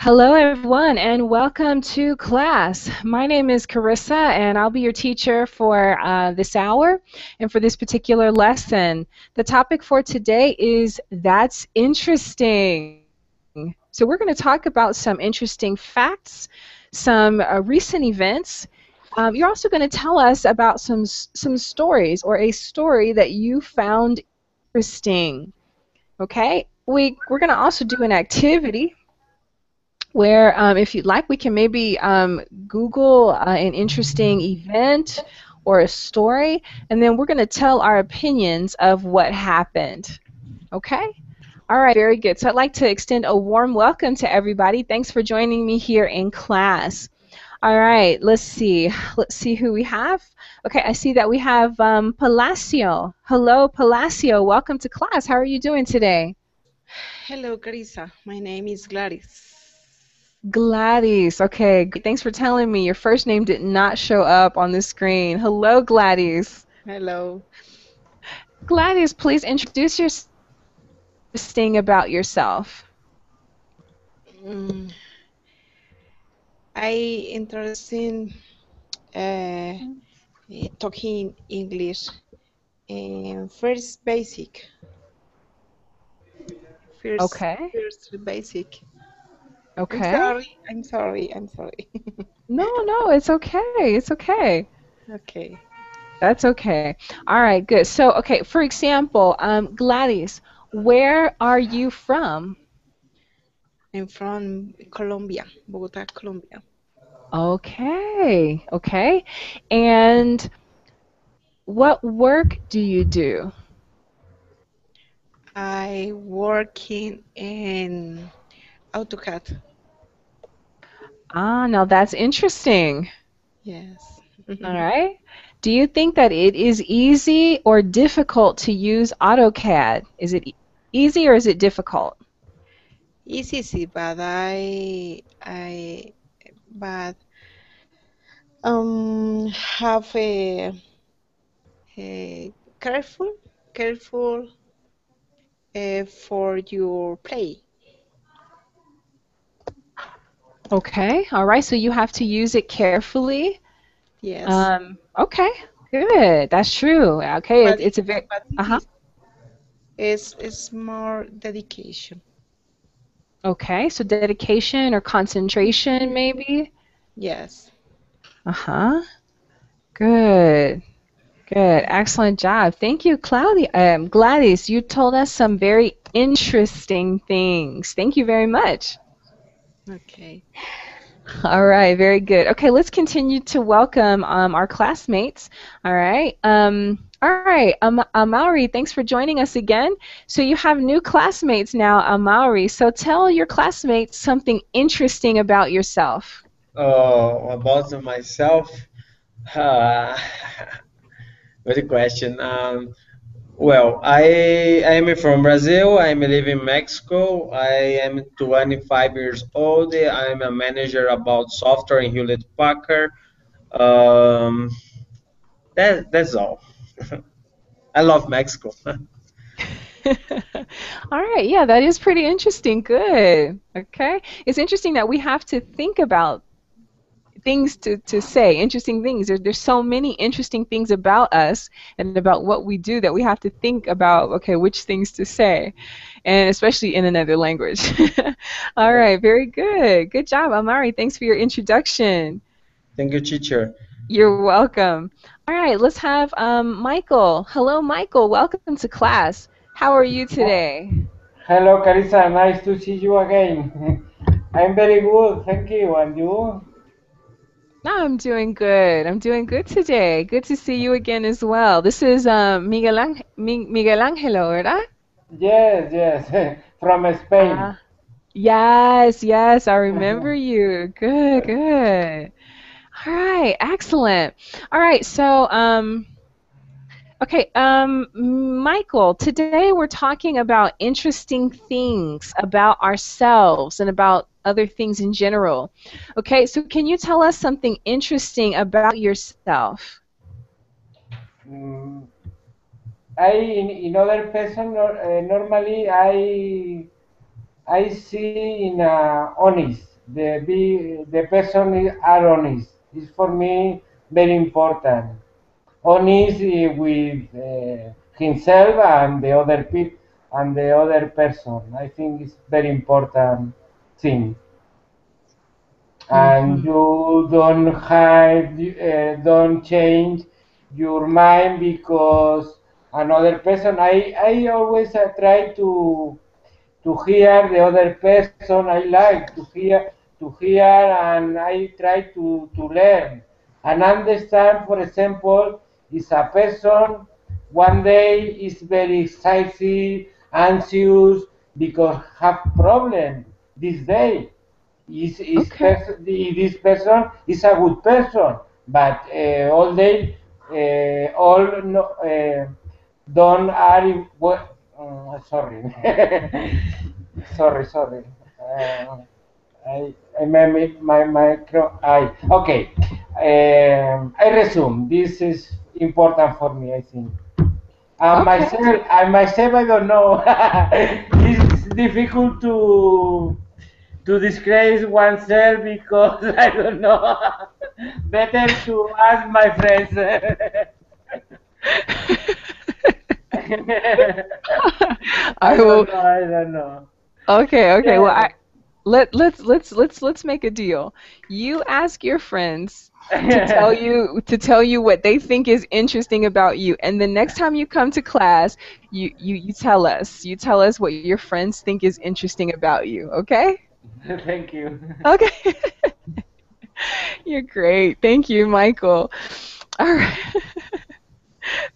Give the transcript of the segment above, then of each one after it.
Hello, everyone, and welcome to class. My name is Carissa, and I'll be your teacher for this hour and for this particular lesson. The topic for today is That's Interesting. So we're going to talk about some interesting facts, some recent events. You're also going to tell us about some stories or a story that you found interesting. Okay? We're going to also do an activity where if you'd like, we can maybe Google an interesting event or a story, and then we're going to tell our opinions of what happened. Okay? All right, very good. So I'd like to extend a warm welcome to everybody. Thanks for joining me here in class. All right, let's see. Let's see who we have. Okay, I see that we have Palacio. Hello, Palacio. Welcome to class. How are you doing today? Hello, Carissa. My name is Gladys. Gladys. Okay, thanks for telling me. Your first name did not show up on the screen. Hello, Gladys. Hello. Gladys, please introduce yourself about yourself. Mm, I interested uh, talking English. First basic. First, Okay. first basic. I'm Okay. sorry. I'm sorry. I'm sorry. No, it's okay. It's okay. Okay. That's okay. All right, good. So, okay, for example, Gladys, where are you from? I'm from Colombia, Bogota, Colombia. Okay, okay. And what work do you do? I working in AutoCAD. Ah, now that's interesting. Yes. All right. Do you think that it is easy or difficult to use AutoCAD? Is it easy or is it difficult? It's easy, but but have a careful for your play. Okay. All right. So you have to use it carefully. Yes, Okay. Good. That's true. Okay. but It's a very, it uh-huh. is more dedication. Okay. So dedication or concentration, maybe? Yes. Uh-huh. Good. Good. Excellent job. Thank you, Claudia. Gladys, you told us some very interesting things. Thank you very much. Okay. All right, very good. Okay, let's continue to welcome our classmates. All right. Amaury, thanks for joining us again. So you have new classmates now, Amaury. So tell your classmates something interesting about yourself. Oh, about myself, uh, good question. I am from Brazil. I'm living in Mexico. I am 25 years old. I'm a manager about software in Hewlett Packard. Um, that's all. I love Mexico. All right, yeah, that is pretty interesting. Good. Okay. It's interesting that we have to think about things to say, interesting things. There's so many interesting things about us and about what we do that we have to think about, okay, which things to say, and especially in another language. All right, very good. Good job, Amari. Thanks for your introduction. Thank you, teacher. You're welcome. All right, let's have Michael. Hello, Michael. Welcome to class. How are you today? Hello, Carissa. Nice to see you again. I'm very good, thank you. And you? No, I'm doing good. I'm doing good today. Good to see you again as well. This is Miguel Angelo, ¿verdad? Yes, yes. From Spain. Ah, yes, I remember you. Good, good. All right, excellent. All right, so okay, Michael, today we're talking about interesting things about ourselves and about other things in general. Okay, so can you tell us something interesting about yourself? Mm, in other person, normally I see in honest. the person are honest. It's for me very important. Honest with himself and the other people and the other person. I think it's very important thing. And you don't hide, don't change your mind because another person. I always try to hear the other person. I like to hear, and I try to learn and understand. For example, is a person one day is very excited, anxious because have problem this day. Okay. This person is a good person, but all day all no, don't are sorry. Sorry. Uh, I my micro. I okay. I resume. This is important for me, I think. Okay. Myself, I don't know. It's difficult to describe oneself because I don't know. Better to ask my friends. I will. I don't know. Okay. Well, Yeah. let's make a deal. You ask your friends to tell you what they think is interesting about you, and the next time you come to class, you tell us. You tell us what your friends think is interesting about you. Okay? Thank you. Okay. You're great. Thank you, Michael. All right.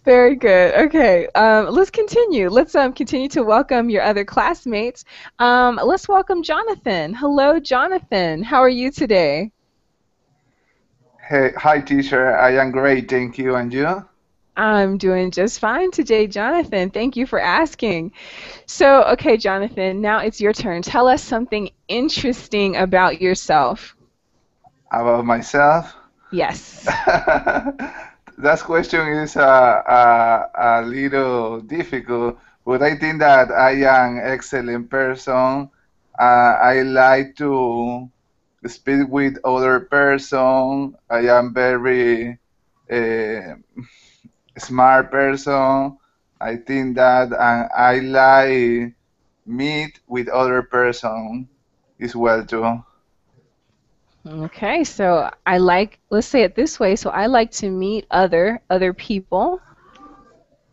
Very good. Okay, let's continue. Let's continue to welcome your other classmates. Let's welcome Jonathan. Hello, Jonathan. How are you today? Hey, hi, teacher. I am great, thank you. And you? I'm doing just fine today, Jonathan. Thank you for asking. So, okay, Jonathan, now it's your turn. Tell us something interesting about yourself. About myself? Yes. That question is a little difficult, but I think that I am excellent person. I like to speak with other person. I am very uh, smart person. I think that I like meet with other person as well too. Okay, so let's say it this way. So I like to meet other people.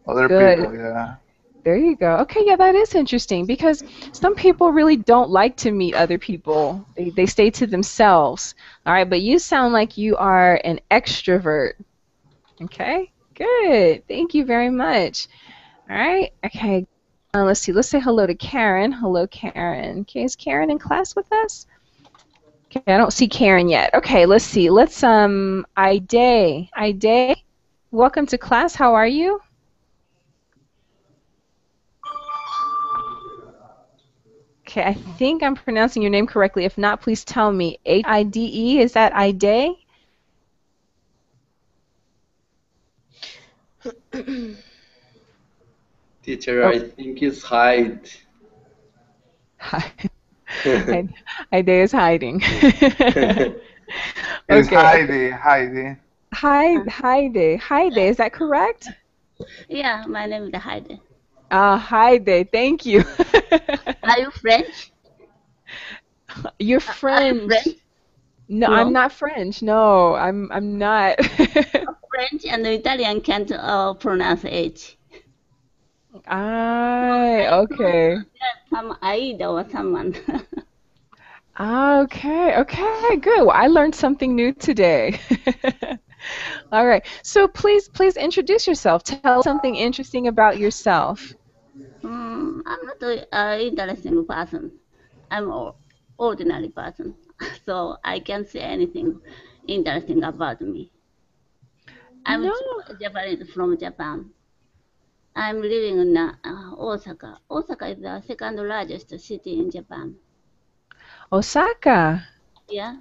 Other Good. people, yeah. There you go. Okay, yeah, that is interesting because some people really don't like to meet other people. They stay to themselves. All right, but you sound like you are an extrovert. Okay, good. Thank you very much. All right, okay. Let's see. Let's say hello to Karen. Hello, Karen. Okay, is Karen in class with us? Okay, I don't see Karen yet. Okay, let's see. Let's Ide, welcome to class. How are you? Okay, I think I'm pronouncing your name correctly. If not, please tell me. Hide, is that Ide? Teacher, Oh, I think it's hide. Ide is hiding. It's Okay. Heidi, Heidi. Heide, is that correct? Yeah, my name is Heidi. Heide, thank you. Are you French? You're Are you French. French? No, I'm No. not French. No, I'm not. French and Italian can't pronounce H. So I thought Okay. there's some Aida or someone. Okay, good. Well, I learned something new today. All right. So please introduce yourself. Tell us something interesting about yourself. I'm not an interesting person. I'm an ordinary person. So I can't say anything interesting about me. I'm No. Japanese from Japan. I'm living in Osaka. Osaka is the second largest city in Japan. Osaka. Yeah.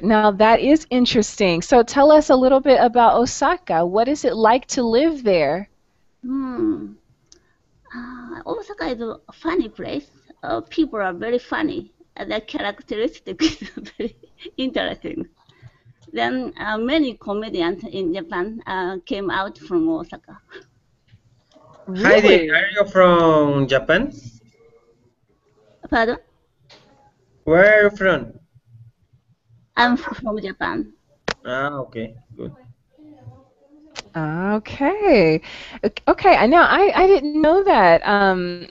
Now that is interesting. So tell us a little bit about Osaka. What is it like to live there? Osaka is a funny place. People are very funny. the characteristic is very interesting. Then many comedians in Japan came out from Osaka. Heidi, Really? are you from Japan? Pardon? Where are you from? I'm from Japan. Ah, okay, good. Okay. Okay. I know. I didn't know that.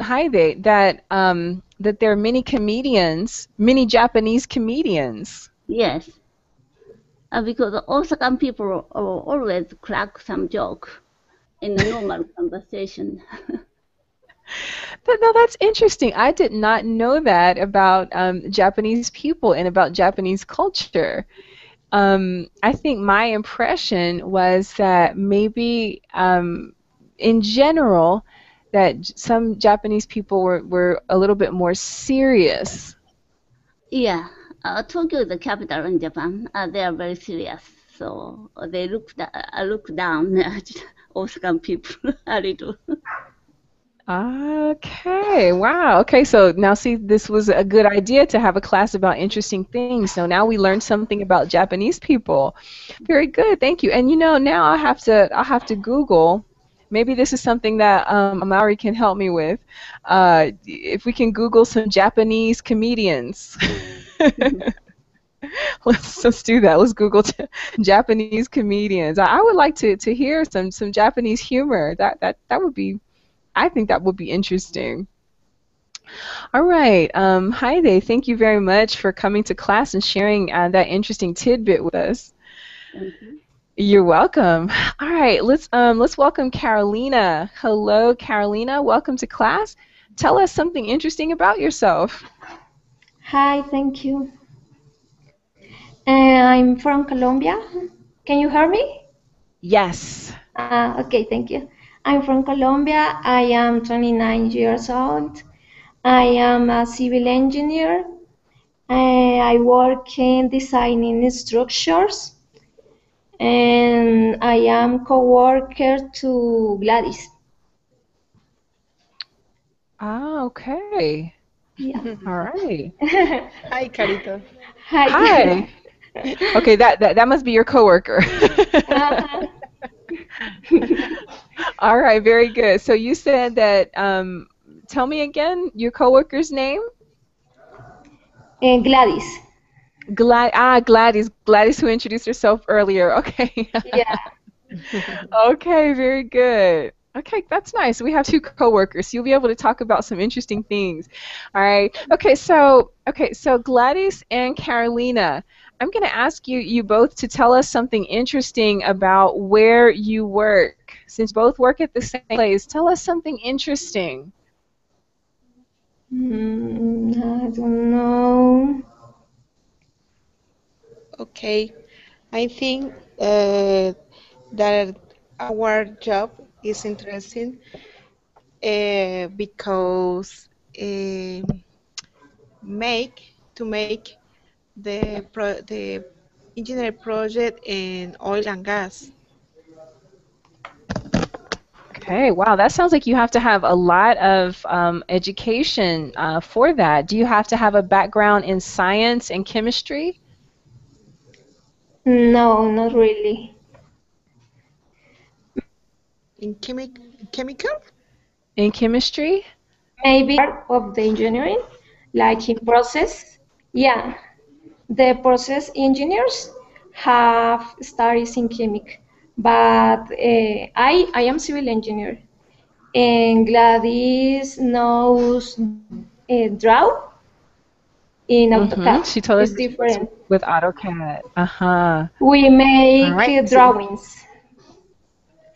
Heidi, that there are many comedians, many Japanese comedians. Yes, because Osakan people always crack some joke in the normal conversation. No, that's interesting. I did not know that about Japanese people and about Japanese culture. I think my impression was that maybe in general that some Japanese people were a little bit more serious. Yeah, Tokyo is the capital in Japan. They are very serious, so they look down at Osakan people a little. Okay, wow. Okay, so now see, this was a good idea to have a class about interesting things. So now we learned something about Japanese people. Very good, thank you. And you know, now I'll have to Google. Maybe this is something that Amaury can help me with. If we can Google some Japanese comedians. Let's do that. Let's Google Japanese comedians. I would like to hear some Japanese humor. That would be. I think that would be interesting. All right. Heidi, thank you very much for coming to class and sharing that interesting tidbit with us. Mhm. You're welcome. All right. Let's welcome Carolina. Hello, Carolina. Welcome to class. Tell us something interesting about yourself. Hi, thank you. I'm from Colombia. Can you hear me? Yes. Okay, thank you. I'm from Colombia. I am 29 years old. I am a civil engineer. I work in designing structures, and I am co-worker to Gladys. Okay. Yeah. All right. Hi, Carito. Hi. Okay, that must be your coworker. Uh-huh. All right, very good. So you said that, tell me again your coworker's name? And Gladys. Gladys who introduced herself earlier. Okay. Yeah. Okay, very good. Okay, that's nice. We have two coworkers, so you'll be able to talk about some interesting things. All right. Okay, so Gladys and Carolina, I'm going to ask you both to tell us something interesting about where you work. Since both work at the same place, tell us something interesting. I don't know. Okay, I think that our job is interesting because make the engineer project in oil and gas. Okay, wow, that sounds like you have to have a lot of education for that. Do you have to have a background in science and chemistry? No, not really. In chemical? In chemistry? Maybe part of the engineering, like in process. Yeah, the process engineers have studies in chemic, but I am civil engineer, and Gladys knows draw in Mm-hmm. AutoCAD. She told us It's she works different. with AutoCAD. Uh-huh. We All right. make drawings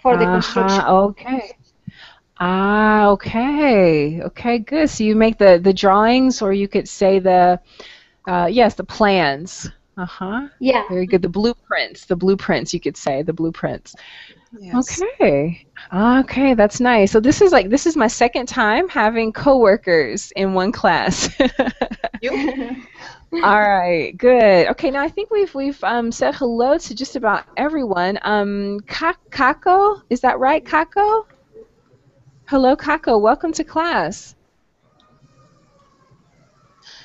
for the Uh-huh. construction. Okay. Okay. Okay, good. So you make the drawings, or you could say yes, the plans. Uh-huh. Yeah. Very good. The blueprints, you could say, the blueprints. Yes. Okay. Okay, that's nice. So this is my second time having coworkers in one class. You? All right, good. Okay, now I think we've said hello to just about everyone. Kako, is that right, Kako? Hello, Kako. Welcome to class.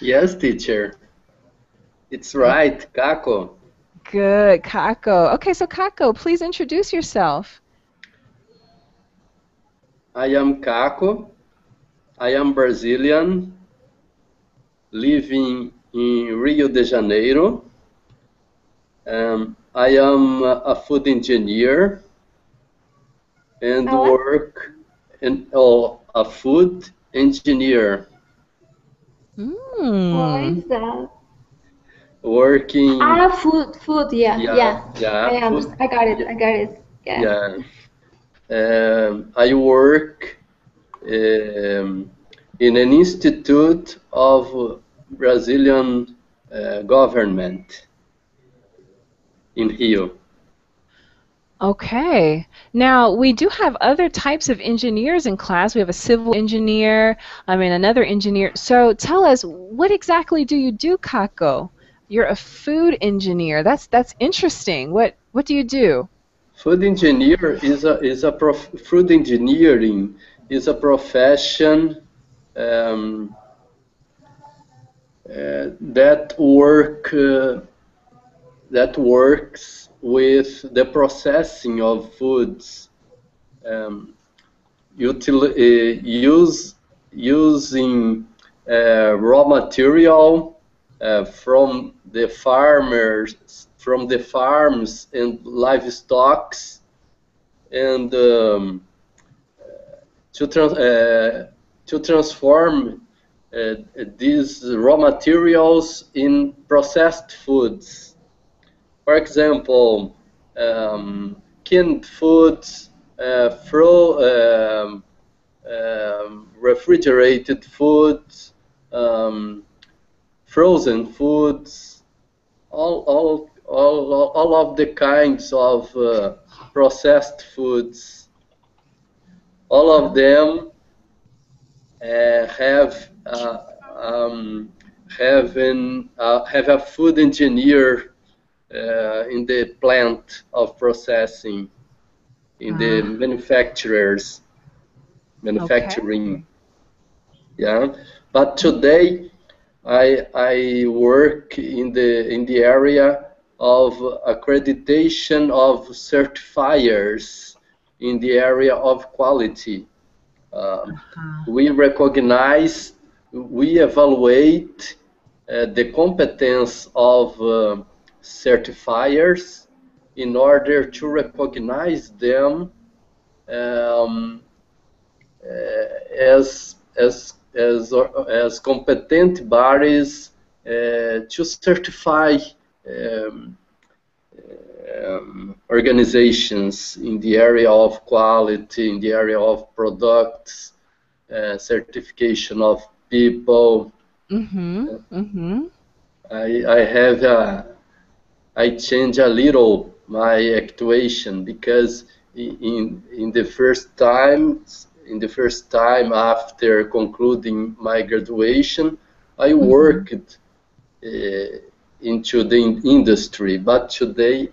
Yes, teacher. It's right, Kako. Good, Kako. Okay, so Kako, please introduce yourself. I am Kako. I am Brazilian, living in Rio de Janeiro. I am a food engineer and A what? work in a food engineer. What Mm. is that? Working, Ah, food. Yeah, yeah, I food, understand. I got it. yeah, I got it. Yeah. yeah. I work in an institute of Brazilian government in Rio. Okay. Now, we do have other types of engineers in class. We have a civil engineer, another engineer. So tell us, what exactly do you do, Kako? You're a food engineer. That's interesting. What do you do? Food engineer food engineering is a profession um, that works with the processing of foods, um, using raw material from the farms and livestock, and to transform these raw materials in processed foods. For example, canned foods, refrigerated foods, frozen foods, all of the kinds of processed foods. All of them have have a food engineer in the plant of processing, in the manufacturing. Yeah, but today I work in the area of accreditation of certifiers in the area of quality. We recognize, we evaluate the competence of certifiers in order to recognize them um, as competent bodies to certify um, organizations in the area of quality, in the area of products, certification of people. I change a little my actuation because in the first time after concluding my graduation, I worked into the industry, but today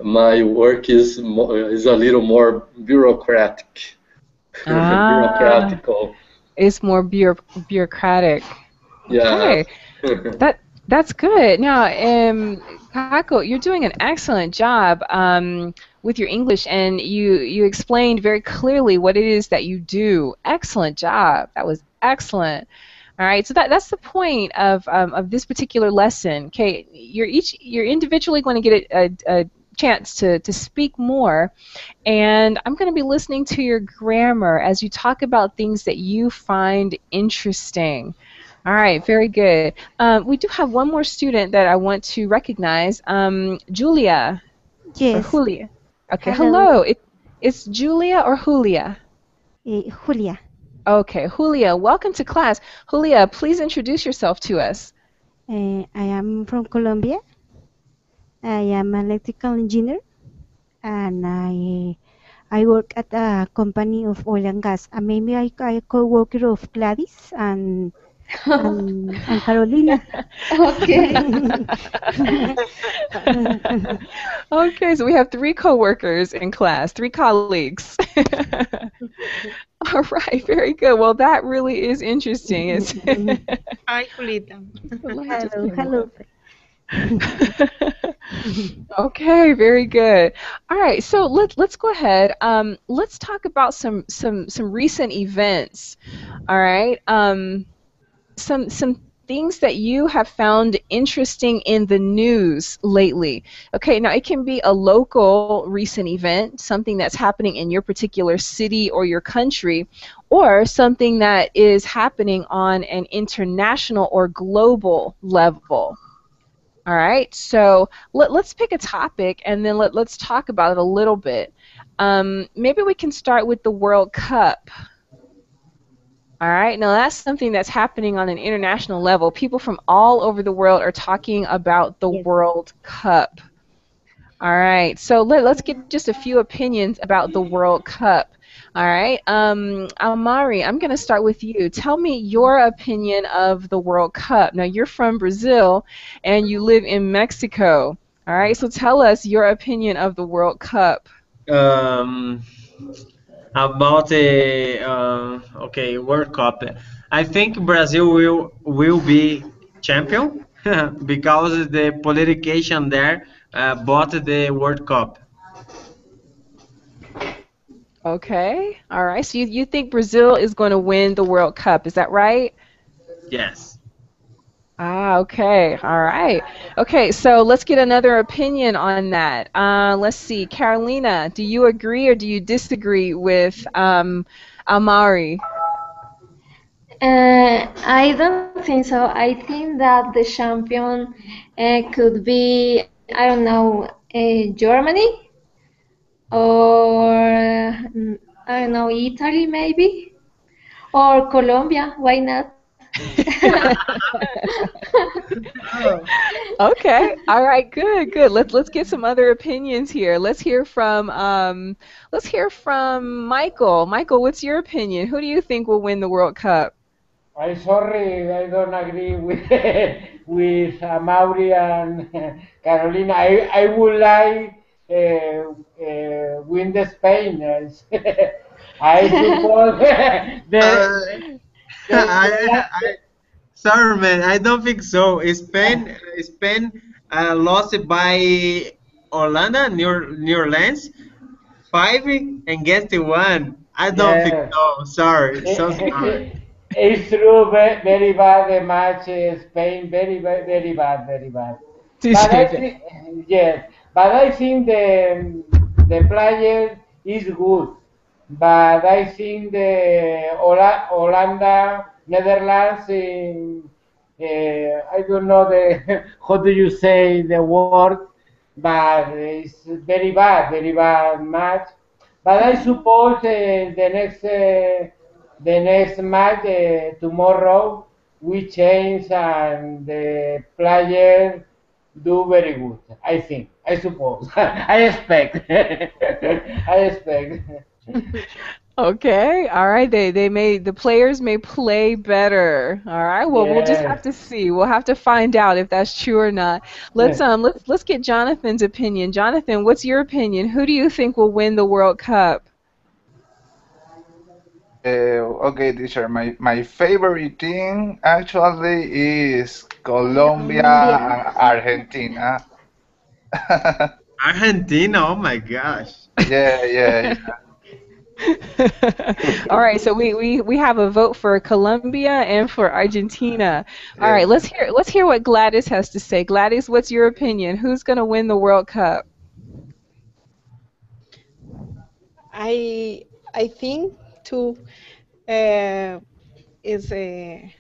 my work is a little more bureaucratic. Bureaucratical. It's more bureaucratic. Yeah. Okay. That's good. Now, Kako, you're doing an excellent job with your English, and you explained very clearly what it is that you do. Excellent job. That was excellent. All right. So that's the point of this particular lesson. Okay, you're individually going to get a chance to speak more, and I'm going to be listening to your grammar as you talk about things that you find interesting. All right, very good. We do have one more student that I want to recognize, Julia or Yes. Julia. Okay, Hello. hello. It's Julia or Julia? Julia. Okay, Julia, welcome to class. Julia, please introduce yourself to us. I am from Colombia. I am an electrical engineer, and I work at a company of oil and gas. And maybe I co-worker of Gladys, and and Carolina. Okay. Okay, so we have 3 coworkers in class, 3 colleagues. All right, very good. Well, that really is interesting. It's Hi, Julita. Hello. Okay, very good. All right, so let's go ahead. Let's talk about some recent events. All right, some things that you have found interesting in the news lately. Okay, now it can be a local recent event, something that's happening in your particular city or your country, or something that is happening on an international or global level. All right, so let's pick a topic and then let's talk about it a little bit. Maybe we can start with the World Cup. All right, now that's something that's happening on an international level. People from all over the world are talking about the World Cup. All right, so let's get just a few opinions about the World Cup. All right, Amari, I'm going to start with you. Tell me your opinion of the World Cup. Now, you're from Brazil and you live in Mexico. All right, so tell us your opinion of the World Cup. About the okay World Cup, I think Brazil will be champion because the politician there bought the World Cup. Okay, all right, so you think Brazil is going to win the World Cup, is that right? Yes. Ah, okay, all right. Okay, so let's get another opinion on that. Let's see, Carolina, do you agree or do you disagree with Amari? I don't think so. I think that the champion could be, I don't know, Germany or I don't know, Italy maybe or Colombia. Why not? Okay, all right, good. Let's get some other opinions here. Let's hear from Michael. Michael, what's your opinion? Who do you think will win the World Cup? I'm sorry, I don't agree with with Mauri and Carolina. I would like win the Spain. I suppose Sorry, man, I don't think so. Spain lost by Orlando, New Orleans, 5 against 1. I don't think yeah. so. Sorry, so sorry. It's true, very bad the match. Spain, very bad, very bad. But I think, yes, but I think the player is good. But I think the Holanda, Netherlands, I don't know the how do you say the word, but it's very bad match. But I suppose the next match tomorrow we change and the player do very good. I think. I suppose. I expect. I expect. Okay, all right. The players may play better. All right. Well, we'll just have Yes. to see. We'll have to find out if that's true or not. Let's get Jonathan's opinion. Jonathan, what's your opinion? Who do you think will win the World Cup? Okay, teacher. My favorite team actually is Colombia Colombia. and Argentina. Argentina, oh my gosh. Yeah, yeah, All right, so we have a vote for Colombia and for Argentina. All yeah. right, let's hear what Gladys has to say. Gladys, what's your opinion? Who's going to win the World Cup? I think too uh, is a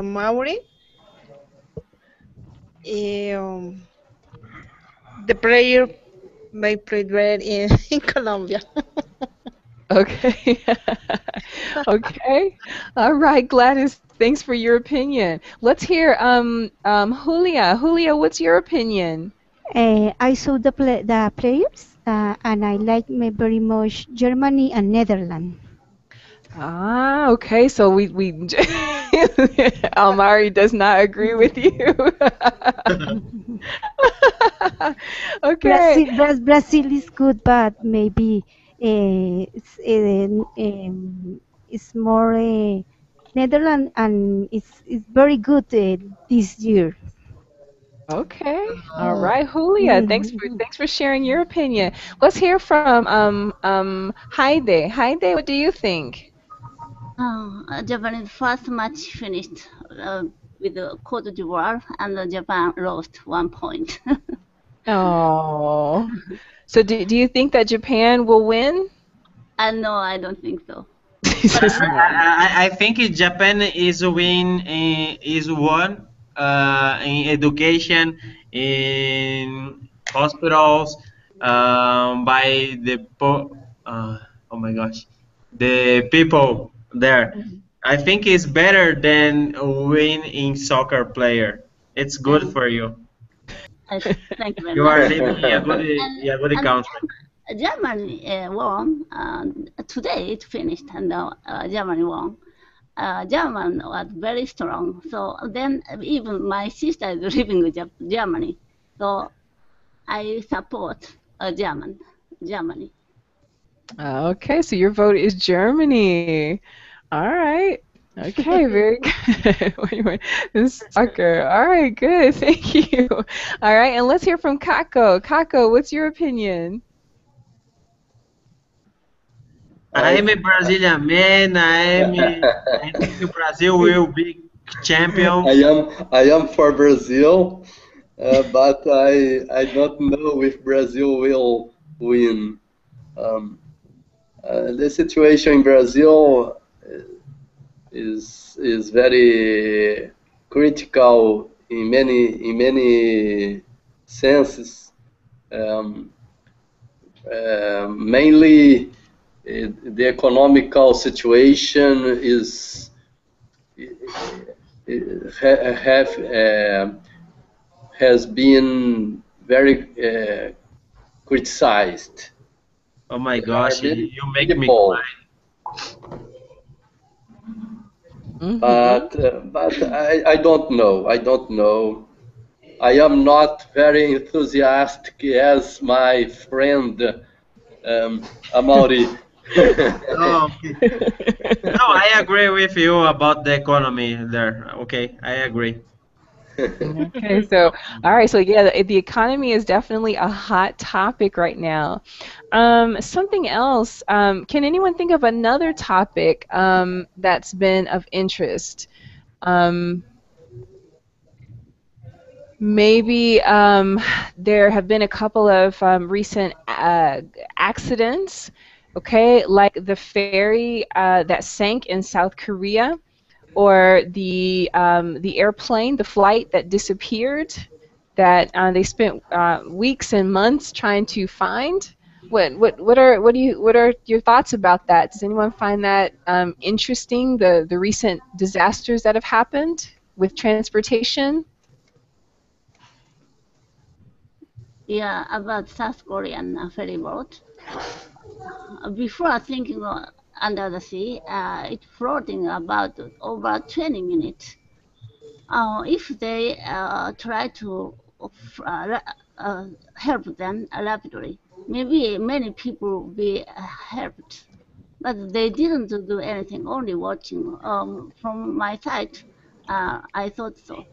Maori. Um, the player may play well in, in Colombia. Okay. Okay. All right, Gladys, thanks for your opinion. Let's hear Julia. Julia, what's your opinion? I saw the players, and I like me very much Germany and Netherlands. Ah, okay. So we Almari does not agree with you. Okay. Brazil is good, but maybe it's more Netherlands, and it's very good this year. Okay. All right, Julia. Mhm. Thanks for sharing your opinion. Let's hear from Heide. Heide, what do you think? Japanese first match finished with Cote d'Ivoire, and Japan lost 1 point. Oh. So do you think that Japan will win? No, I don't think so. He But says no. I think Japan is one in education, in hospitals, by oh my gosh, the people there. I think it's better than win in soccer player. It's good um, for you. thank you very You much. are living And, in a good and country. Germany won. Today it finished, and Germany won. German was very strong. So then even my sister is living in Germany. So I support Germany. Okay, so your vote is Germany. All right. Okay, very good. Wait. This is soccer. All right, good. Thank you. All right, and let's hear from Kako. Kako, what's your opinion? I'm I a Brazilian man. I think Brazil will be champion. I am for Brazil, but I don't know if Brazil will win. Um, the situation in Brazil is very critical in many senses. Um, Mainly, the economical situation is have has been very criticized. Oh my There are gosh, many you make me people, cry. Mm-hmm. but I don't know. I don't know. I am not very enthusiastic as my friend Amaury. Oh, okay. No, I agree with you about the economy there. Okay, I agree. Okay, so all right, so yeah, the economy is definitely a hot topic right now. Something else, can anyone think of another topic that's been of interest? Um, Maybe there have been a couple of recent accidents, okay, like the ferry that sank in South Korea, or the airplane, the flight that disappeared, that they spent weeks and months trying to find. What are your thoughts about that? Does anyone find that interesting? The recent disasters that have happened with transportation? Yeah, about South Korean ferry boat. Before thinking under the sea, it's floating about over 20 minutes. If they try to help them rapidly, maybe many people will be helped. But they didn't do anything, only watching. From my side, I thought so.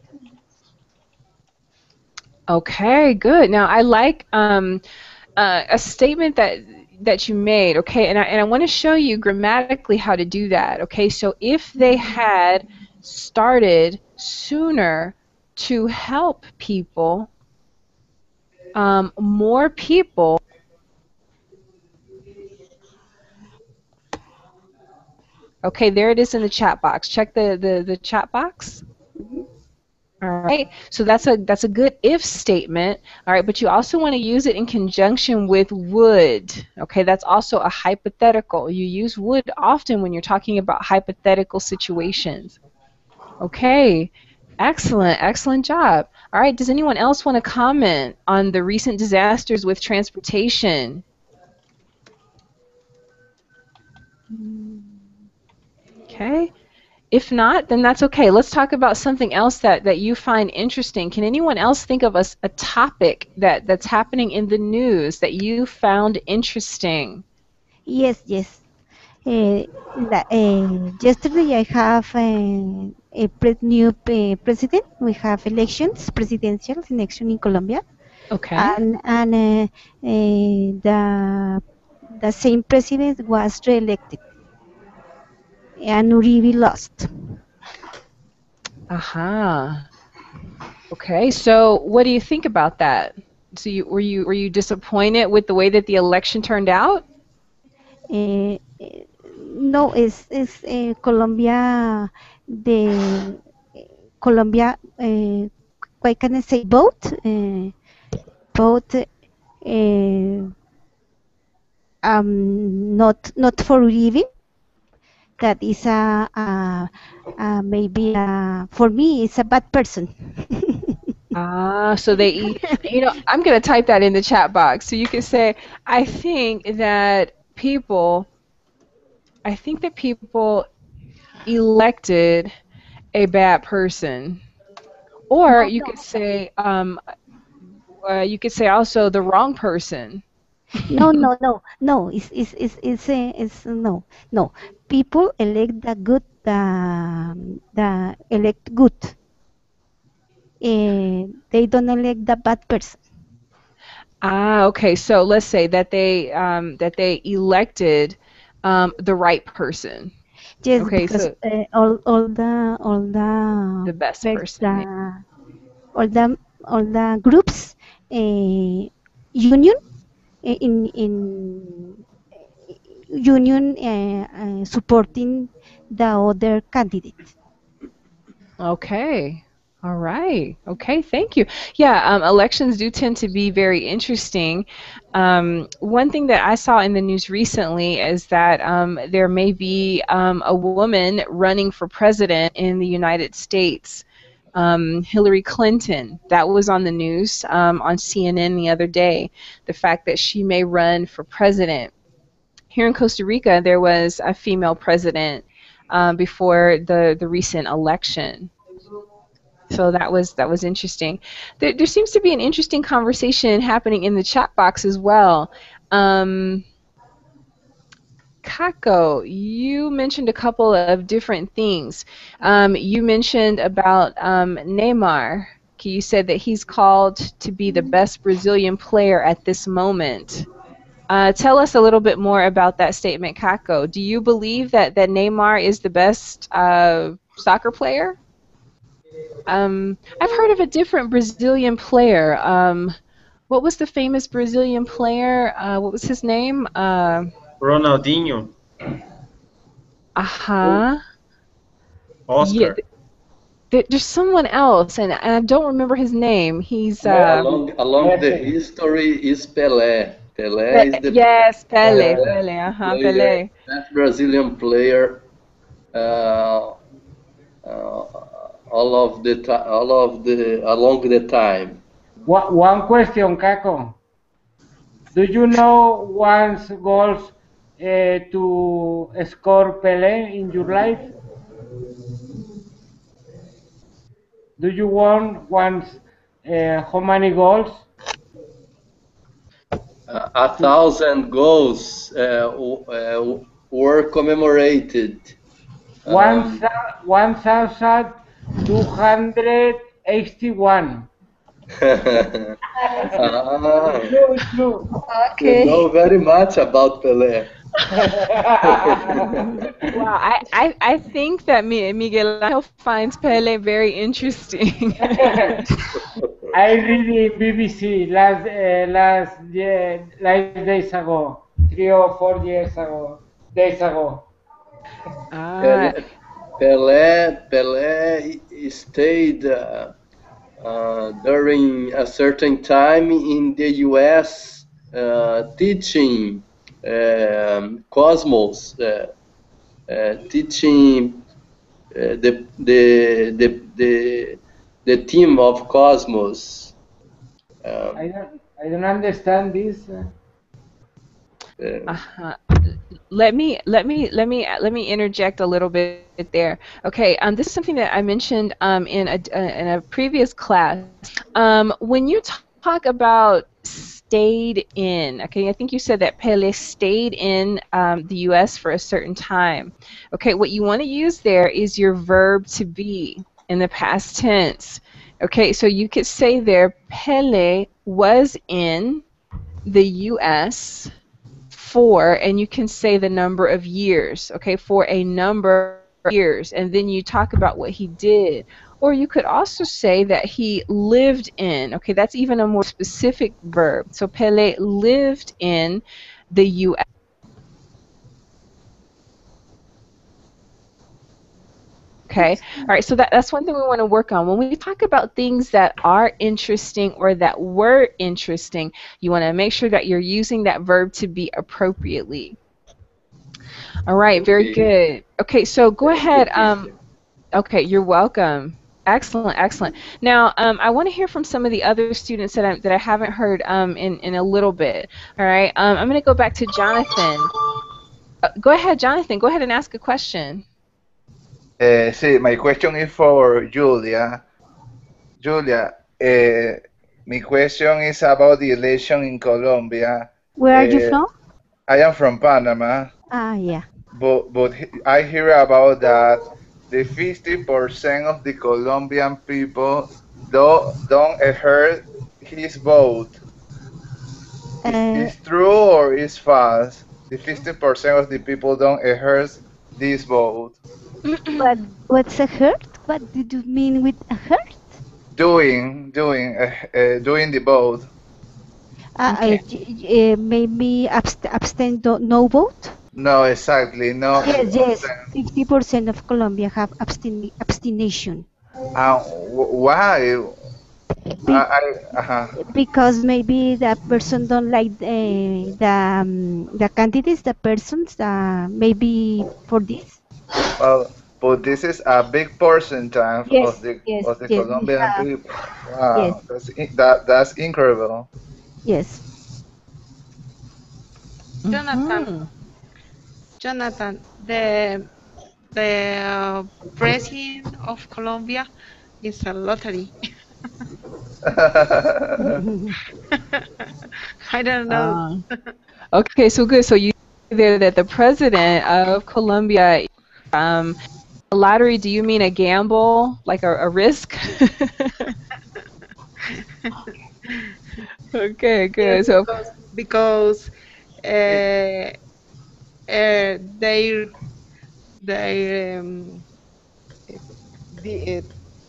Okay, good. Now I like a statement that you made. Okay, and I want to show you grammatically how to do that. Okay, so if they had started sooner to help people, more people. Okay, there it is in the chat box. Check the chat box. All right, so that's a good if statement. All right, but you also want to use it in conjunction with would. Okay, that's also a hypothetical. You use would often when you're talking about hypothetical situations. Okay, excellent job. All right, does anyone else want to comment on the recent disasters with transportation? Okay. If not, then that's okay. Let's talk about something else that you find interesting. Can anyone else think of a topic that's happening in the news that you found interesting? Yes, yes. Yesterday I have new president. We have elections, presidential election in Colombia, Okay. and the same president was re-elected, and Uribe lost. Aha. Okay. So what do you think about that? So were you disappointed with the way that the election turned out? Eh, eh, no, es Colombia, the Colombia, what can I say, vote, not for Uribe. That is maybe for me, it's a bad person. So I'm going to type that in the chat box. So you can say, I think that people elected a bad person. Or No, you could say also the wrong person. no. It's no, no. People elect the elect good. They don't elect the bad person. Okay. So let's say that they elected the right person. Yes, Okay, because so the best person. all the groups union in union supporting the other candidate. Okay. All right. Okay, thank you. Yeah, elections do tend to be very interesting. One thing that I saw in the news recently is that there may be a woman running for president in the United States, Hillary Clinton. That was on the news on CNN the other day, the fact that she may run for president. Here in Costa Rica, there was a female president before the recent election. So that was interesting. There seems to be an interesting conversation happening in the chat box as well. Kako, you mentioned a couple of different things. You mentioned about Neymar. You said that he's called to be the best Brazilian player at this moment. Tell us a little bit more about that statement, Kako. Do you believe that Neymar is the best soccer player? I've heard of a different Brazilian player. What was the famous Brazilian player? What was his name? Ronaldinho. Yeah. Oscar. There's someone else, and I don't remember his name. He's Along the history is Pelé. Pelé is the yes, Pelé. Pelé. Best Brazilian player. Along the time. One question, Kako. Do you know one's goals to score Pelé in your life? Do you want once how many goals? 1,000 goals were commemorated. 1,281. True. Okay. You know very much about Pelé. Wow, I think that Miguel Angel finds Pelé very interesting. I read in BBC last days ago, 3 or 4 days ago. Pelé stayed during a certain time in the U.S. Teaching Cosmos, teaching the team of Cosmos. I don't understand this. Let me interject a little bit there. Okay, this is something that I mentioned in a previous class. When you talk about stayed in, okay, I think you said that Pele stayed in the U.S. for a certain time. Okay, what you want to use there is your verb to be in the past tense. Okay, so you could say there, Pele was in the U.S. for, and you can say the number of years, okay, for a number of years, and then you talk about what he did. Or you could also say that he lived in, okay, that's even a more specific verb. So Pele lived in the U.S. Okay, all right, so that's one thing we want to work on. When we talk about things that are interesting or that were interesting, you want to make sure that you're using that verb to be appropriately. All right, very good. Okay, so go ahead. Okay, you're welcome. Excellent, excellent. Now, I want to hear from some of the other students that I haven't heard in a little bit. All right, I'm going to go back to Jonathan. Go ahead, Jonathan. Go ahead and ask a question. See, my question is for Julia. Julia, my question is about the election in Colombia. Where are you from? I am from Panama. Yeah. But I hear about that the 50% of the Colombian people don't hear his vote. Is true or is false? The 50% of the people don't hear this vote. What's a hurt? What did you mean with a hurt? Doing the vote. Maybe abstain, no vote? No, exactly. No. Yes. 50% of Colombia have abstination. Why? Because maybe that person don't like the candidates, the persons. Maybe for this. Well, but this is a big percentage of the Colombian people. Wow, that's incredible. Yes. Jonathan, the president of Colombia is a lottery. I don't know. Okay, so good. So you there that the president of Colombia, a lottery. Do you mean a gamble, like a risk? Okay, good. So because they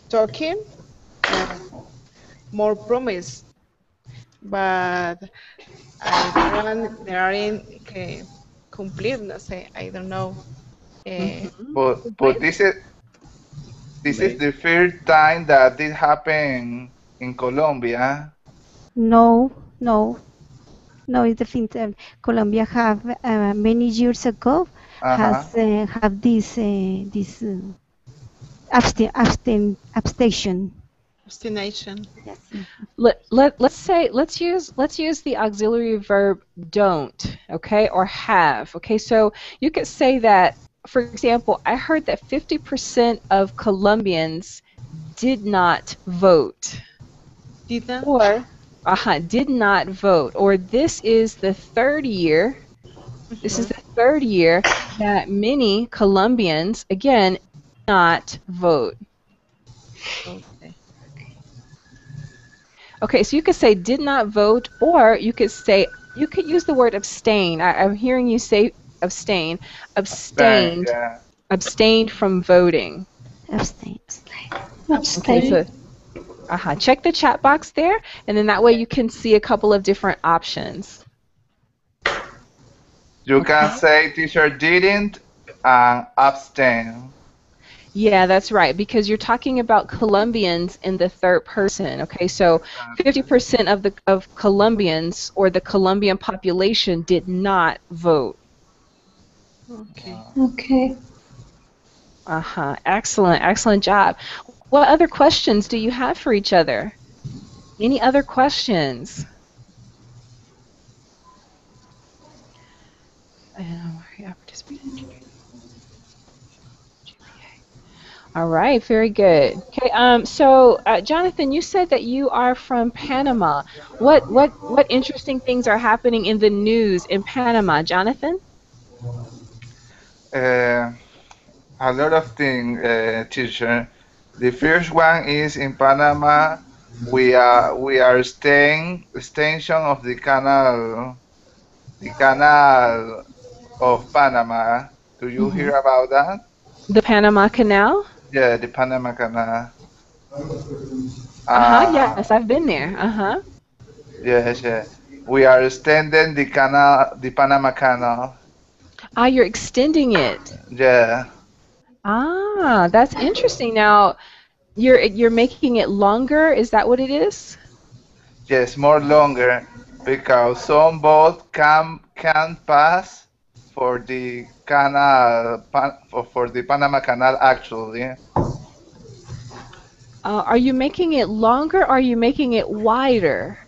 talking more promise, but they aren't cumplir. No sé, I don't know. But this is the first time that this happened in Colombia. No, it's the first time. Colombia have many years ago have this abstention. Abstination. Yes. Let's use the auxiliary verb don't, okay, or have. Okay, so you could say that, for example, I heard that 50% of Colombians did not vote. Did not? Or did not vote. Or this is the third year. This is the third year that many Colombians, again, did not vote. Okay, so you could say did not vote, or you could use the word abstain. I'm hearing you say abstain. Abstained from voting. Abstain. Okay, so, check the chat box there, and then that way you can see a couple of different options. You can say teacher didn't and abstain. Yeah, that's right, because you're talking about Colombians in the third person. Okay, so 50% of Colombians, or the Colombian population, did not vote. Okay. Excellent job. What other questions do you have for each other? Any other questions? All right, very good. Okay, so Jonathan, you said that you are from Panama. What interesting things are happening in the news in Panama, Jonathan? Uh, a lot of things, teacher. The first one is in Panama. We are staying extension of the canal of Panama. Do you hear Hmm. about that? The Panama Canal? Yeah, the Panama Canal. Uh-huh, Uh, yes, I've been there. Uh-huh. yes, yeah. We are extending the canal, the Panama Canal. Ah, you're extending it. Yeah, Ah, that's interesting. Now, you're making it longer, is that what it is? yes, more longer because some boats can pass for the canal for the Panama Canal actually. Are you making it longer or are you making it wider?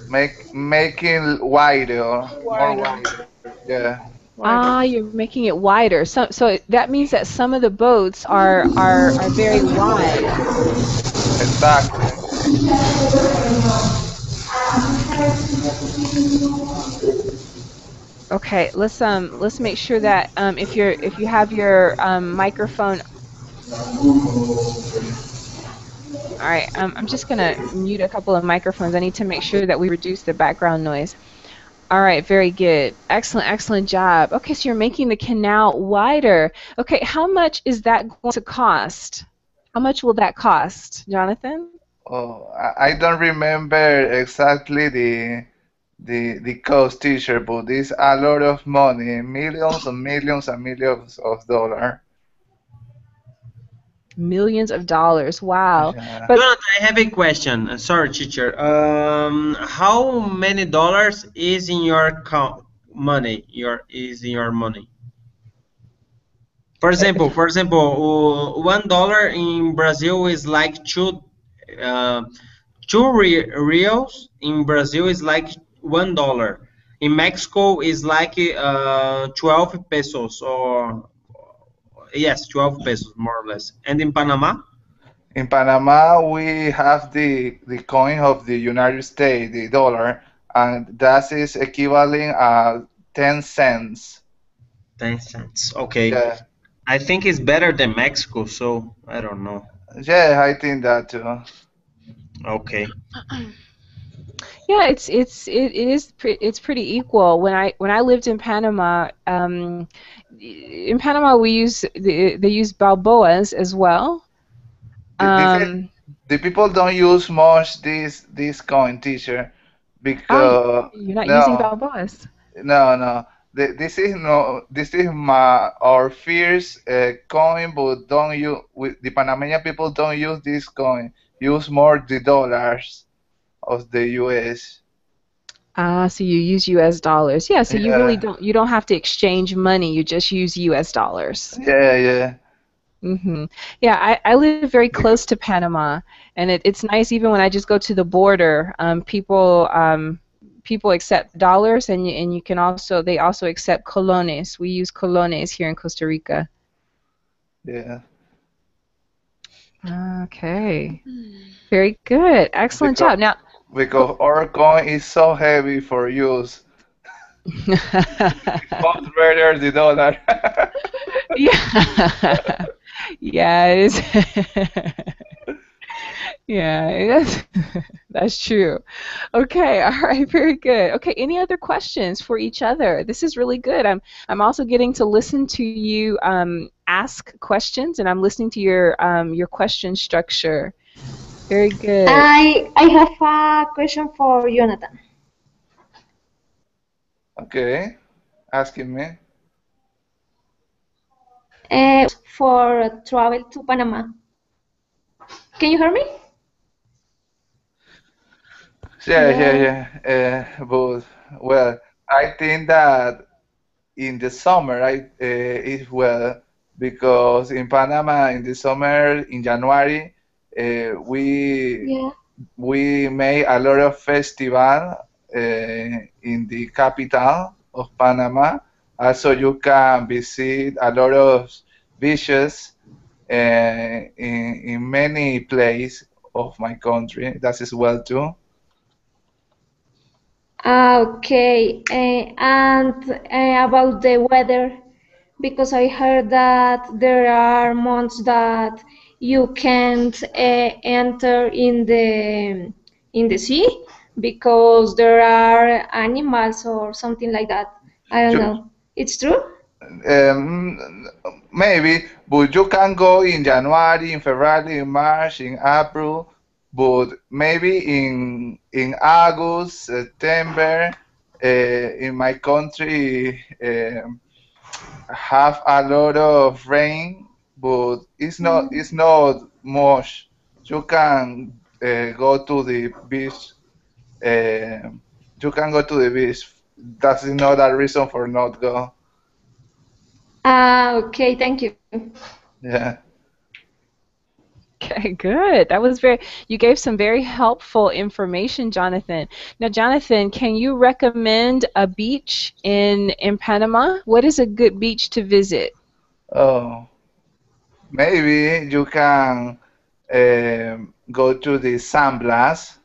Making wider, more Wider. wider. Yeah, Wider. Ah, you're making it wider. So that means that some of the boats are very wide. exactly. Okay, let's make sure that if you have your microphone. All right, I'm just gonna mute a couple of microphones. I need to make sure that we reduce the background noise. All right, very good. Excellent, excellent job. Okay, so you're making the canal wider. Okay, how much is that going to cost? How much will that cost, Jonathan? Oh, I don't remember exactly the cost, teacher, but it's a lot of money, millions and millions and millions of dollars. Millions of dollars. Wow. Yeah. But Jonathan, I have a question. Sorry, teacher. How many dollars is in your money? Is in your money? For example, $1 in Brazil is like uh, reals in Brazil is like $1. In Mexico is like 12 pesos or yes, 12 pesos more or less. And in Panama, In Panama, we have the coin of the United States, the dollar, and that is equivalent 10 cents. 10 cents. Okay. Yeah, I think it's better than Mexico, so I don't know. yeah, I think that too. Okay. yeah, it's pretty equal. When I lived in Panama, in Panama they use balboas as well. This is, Um, the people don't use much this coin, teacher, ah, because you're not using no, balboas. no. This is no. This is our first coin, but don't use. The Panamanian people don't use this coin. Use more the dollars of the U.S. Ah, so you use U.S. dollars. Yeah, so Yeah, you don't have to exchange money. You just use U.S. dollars. yeah. Hmm. Yeah, I live very close to Panama, and it's nice even when I just go to the border. People accept dollars, and you can also they also accept colones. We use colones here in Costa Rica. Yeah. Okay, very good, excellent Because job. Now, because our coin is so heavy for use. Much better the dollar. yeah, yeah, it is. Yeah, that's true. Okay, all right, very good. Okay, any other questions for each other? This is really good. I'm also getting to listen to you ask questions, and I'm listening to your question structure. Very good. I have a question for Jonathan. Okay, asking me. For travel to Panama. Can you hear me? Hello. But well, I think that in the summer I is well because in Panama in the summer in January we Yeah. we made a lot of festival in the capital of Panama. Also, you can visit a lot of beaches in many places of my country. That is well too. Okay, and about the weather, because I heard that there are months that you can't enter in the sea because there are animals or something like that. I don't know. It's true? Maybe, but you can go in January, in February, in March, in April, but maybe in August, September, in my country have a lot of rain, but it's not much. You can go to the beach. You can go to the beach. That's not a reason for not go. Okay, thank you. Yeah. Okay, good. That was you gave some very helpful information, Jonathan. Now, Jonathan, can you recommend a beach in Panama? What is a good beach to visit? Oh, maybe you can go to the San Blas.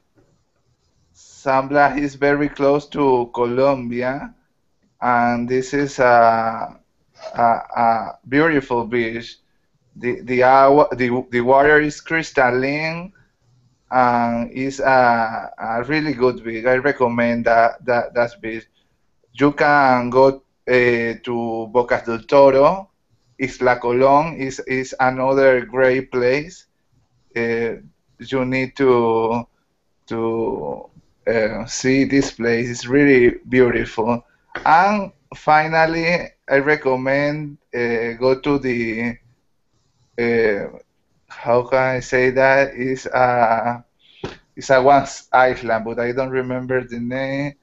San Blas is very close to Colombia, and this is a beautiful beach. The water is crystalline and is a really good beach. I recommend that beach. You can go to Bocas del Toro. Isla Colón is another great place. You need to see this place. It's really beautiful. And finally, I recommend go to the how can I say that? It's a one island, but I don't remember the name.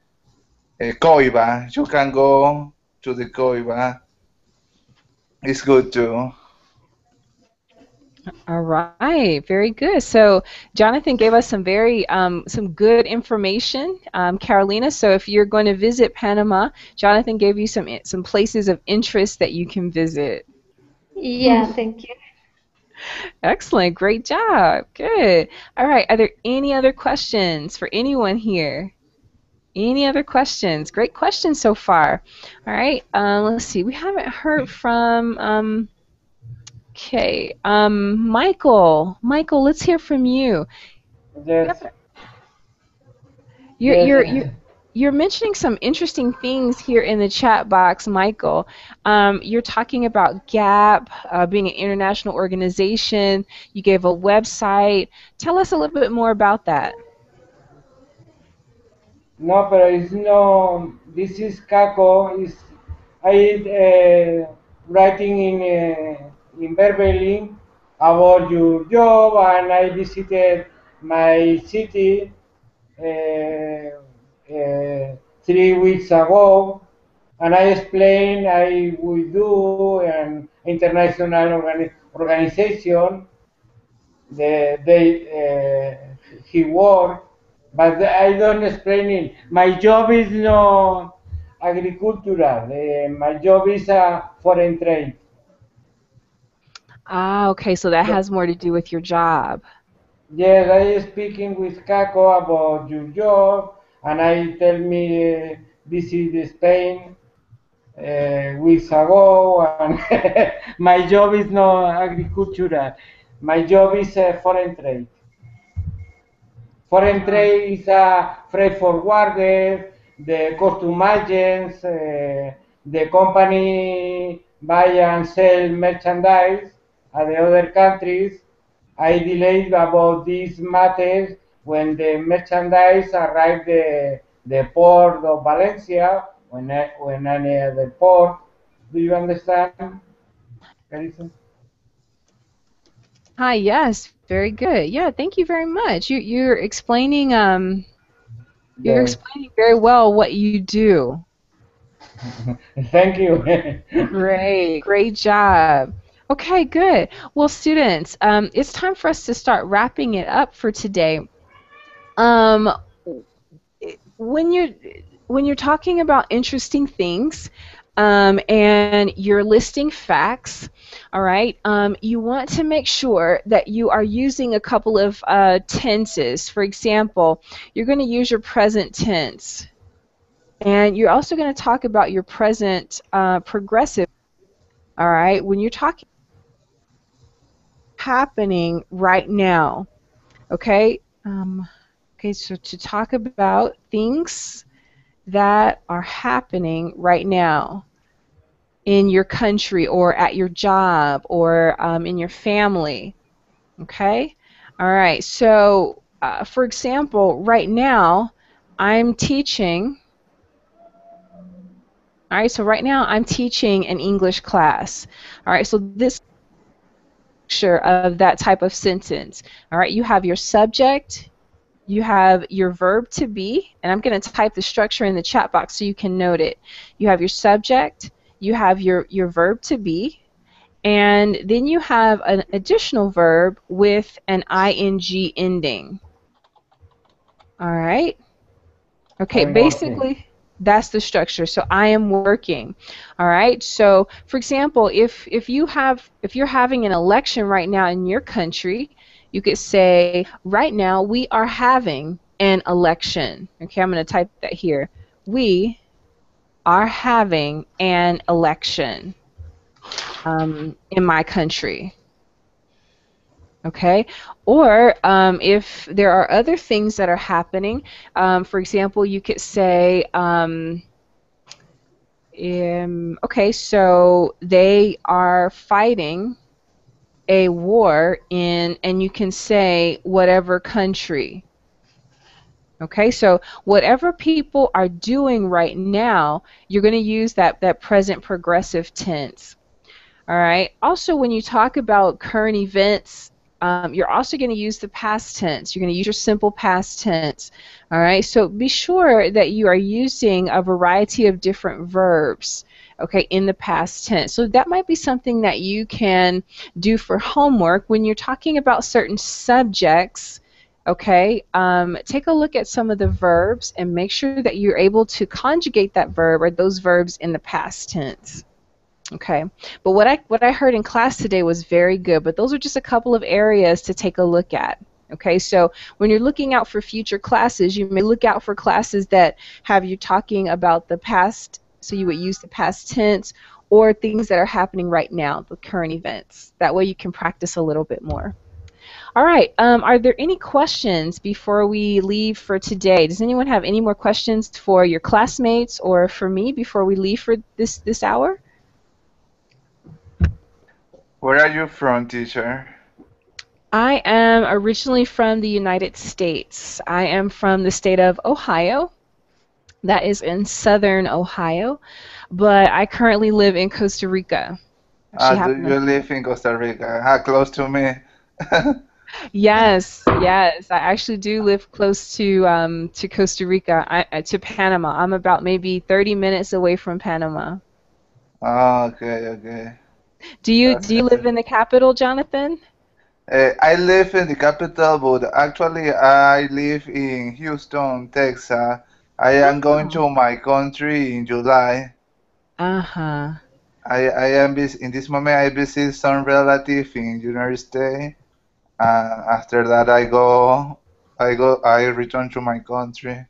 Coiba. You can go to the Coiba. It's good too. All right, very good. So Jonathan gave us some good information, Carolina. So if you're going to visit Panama, Jonathan gave you some places of interest that you can visit. Yeah, thank you. Excellent, great job, good. All right, are there any other questions for anyone here? Any other questions? Great questions so far. All right, let's see. We haven't heard from. Okay, Michael. Michael, let's hear from you. Yes. You're mentioning some interesting things here in the chat box, Michael. You're talking about GAP being an international organization. You gave a website. Tell us a little bit more about that. No, pero it's no. This is Kako. Is I writing in Beverly about your job, and I visited my city 3 weeks ago, and I explained I will do an international organization. He work, but I don't explain it. My job is not agricultural. My job is a foreign trade. Ah, okay, so that has more to do with your job. Yes, I speaking with Kako about your job, and I tell me visit Spain weeks ago, and my job is not agricultural. My job is foreign trade. Foreign trade is a freight forwarder, the custom agents, the company buy and sell merchandise at the other countries. I delayed about these matters when the merchandise arrived the port of Valencia, when any other port. Do you understand, Carissa? Hi, yes, very good. Yeah, thank you very much. You're explaining you're explaining very well what you do. Thank you. Great job. Okay, good. Well, students, it's time for us to start wrapping it up for today. When you're talking about interesting things, and you're listing facts, all right, you want to make sure that you are using a couple of tenses. For example, you're going to use your present tense, and you're also going to talk about your present progressive. All right, when you're talking happening right now, okay. Okay, so to talk about things that are happening right now in your country or at your job or in your family. Okay? All right, so for example, right now I'm teaching. All right, so right now I'm teaching an English class. All right, so this picture of that type of sentence. All right, you have your subject, you have your verb to be, and I'm going to type the structure in the chat box so you can note it. You have your subject, you have your verb to be, and then you have an additional verb with an ing ending. All right? Okay, basically that's the structure. So I am working. All right? So for example, if you're having an election right now in your country, you could say, right now we are having an election. Okay, I'm going to type that here. We are having an election in my country. Okay, or if there are other things that are happening, for example, you could say, okay, so they are fighting a war in, and you can say whatever country. Okay, so whatever people are doing right now, you're going to use that present progressive tense. All right, also when you talk about current events, you're also going to use the past tense. You're going to use your simple past tense. All right, so be sure that you are using a variety of different verbs, okay, in the past tense. So that might be something that you can do for homework when you're talking about certain subjects. Okay, take a look at some of the verbs and make sure that you're able to conjugate that verb or those verbs in the past tense. Okay, but what I heard in class today was very good, but those are just a couple of areas to take a look at. Okay, so when you're looking out for future classes, you may look out for classes that have you talking about the past, so you would use the past tense, or things that are happening right now, the current events. That way you can practice a little bit more. All right, are there any questions before we leave for today? Does anyone have any more questions for your classmates or for me before we leave for this hour? Where are you from, teacher? I am originally from the United States. I am from the state of Ohio. That is in southern Ohio, but I currently live in Costa Rica. Do you live in Costa Rica? Close to me? Yes, yes. I actually do live close to Costa Rica, to Panama. I'm about maybe 30 minutes away from Panama. Oh, okay, okay. Do you live in the capital, Jonathan? I live in the capital, but actually I live in Houston, Texas. I am going to my country in July. Uh-huh. I am in this moment I visit some relative in United States. After that I return to my country.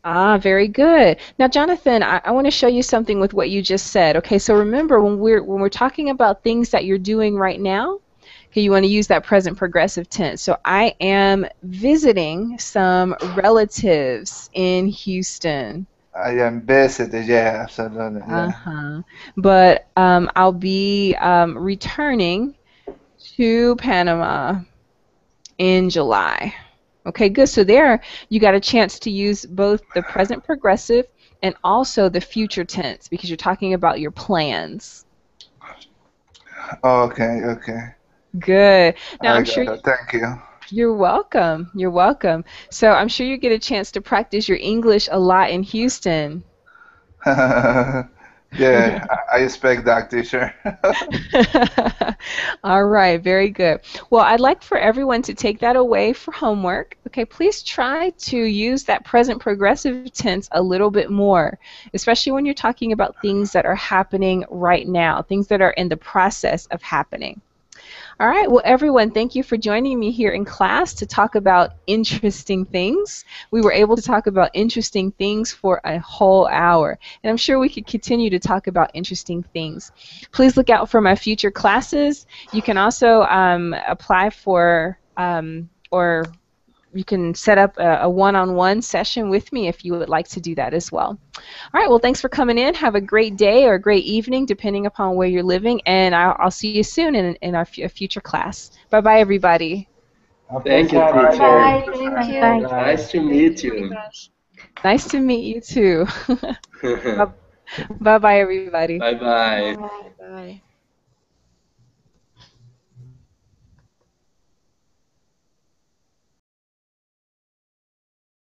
Very good. Now, Jonathan, I want to show you something with what you just said. Okay, so remember when we're talking about things that you're doing right now, okay, you want to use that present progressive tense. So I am visiting some relatives in Houston. I am visiting, yeah, absolutely. Yeah. But I'll be returning to Panama in July. Okay, good. So there you got a chance to use both the present progressive and also the future tense because you're talking about your plans. Okay, okay. Good. Now I'm sure. Thank you. You're welcome. You're welcome. So I'm sure you get a chance to practice your English a lot in Houston. Yeah, I expect that, teacher. All right, very good. Well, I'd like for everyone to take that away for homework. Okay, please try to use that present progressive tense a little bit more, especially when you're talking about things that are happening right now, things that are in the process of happening. All right, well, everyone, thank you for joining me here in class to talk about interesting things. We were able to talk about interesting things for a whole hour, and I'm sure we could continue to talk about interesting things. Please look out for my future classes. You can also apply for or you can set up a one-on-one session with me if you would like to do that as well. All right, well, thanks for coming in. Have a great day or a great evening, depending upon where you're living, and I'll see you soon in our future class. Bye-bye, everybody. Thank you, Bye. teacher. Bye, thank you. Bye. Nice to meet you. Nice to meet you, too. Bye-bye, everybody. Bye-bye. Bye. Bye.